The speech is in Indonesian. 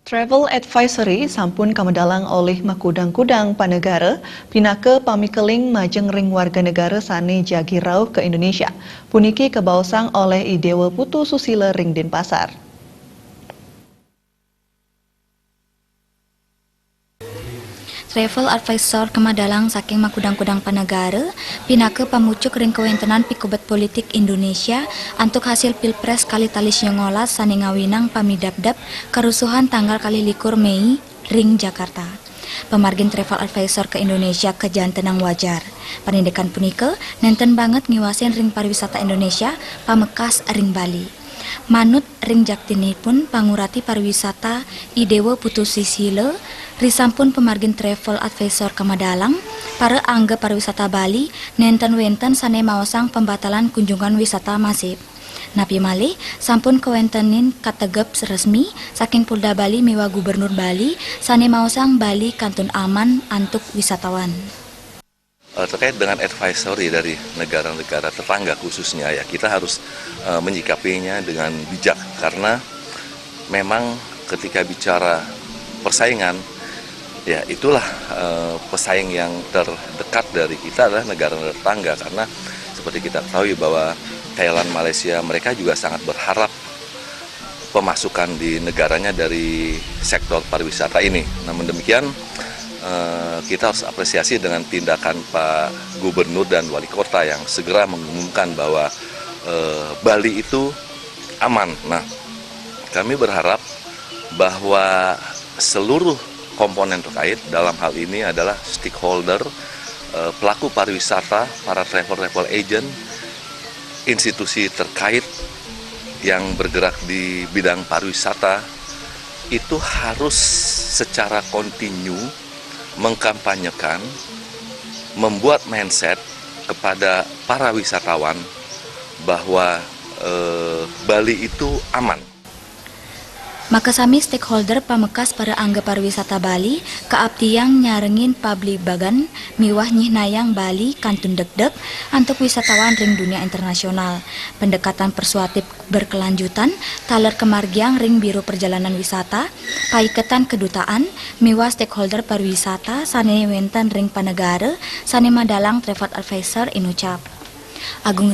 Travel Advisory sampun kamedalang oleh makudang-kudang panegara pinake pamikeling majeng ring warga negara sane jagi rauh ke Indonesia. Puniki kebausang oleh Idewa Putu Susila ring Denpasar. Travel Advisor kemadalang saking makudang-kudang panegara pinake pamucuk ring kewentenan pikubat politik Indonesia antuk hasil pilpres kali talis nyongolas sane ngawinang pamidabdab kerusuhan tanggal kali 21 Mei ring Jakarta. Pemargin Travel Advisor ke Indonesia kejantenang wajar. Panindekan punike nenten banget ngiwasin ring pariwisata Indonesia pamekas ring Bali. Manut ring jaktinipun pangurati pariwisata Idewa Putu Susila risampun pemargin Travel Advisor Kamadalang para angga pariwisata Bali nenten-wenten sane maosang pembatalan kunjungan wisata masif. Napi malih sampun kewentenin kategep resmi saking Polda Bali miwa Gubernur Bali sane maosang Bali kantun aman antuk wisatawan. Terkait dengan advisory dari negara-negara tetangga khususnya ya kita harus menyikapinya dengan bijak karena memang ketika bicara persaingan ya itulah pesaing yang terdekat dari kita adalah negara tetangga karena seperti kita ketahui bahwa Thailand, Malaysia mereka juga sangat berharap pemasukan di negaranya dari sektor pariwisata ini. Namun demikian kita harus apresiasi dengan tindakan Pak Gubernur dan Wali Kota yang segera mengumumkan bahwa Bali itu aman. Nah, kami berharap bahwa seluruh komponen terkait dalam hal ini adalah stakeholder, pelaku pariwisata, para travel agent, institusi terkait yang bergerak di bidang pariwisata itu harus secara kontinu mengkampanyekan, membuat mindset kepada para wisatawan bahwa Bali itu aman. Maka sami stakeholder pamekas para angga pariwisata Bali kaaptiang nyarengin publik bagan miwah nyihnayang Bali kantun deg-deg antuk wisatawan ring dunia internasional. Pendekatan persuatif berkelanjutan taler kemargiang ring Biro Perjalanan Wisata, paiketan kedutaan miwah stakeholder pariwisata sane wenten ring panegara sane madalang Travel Advisor inucap. Agung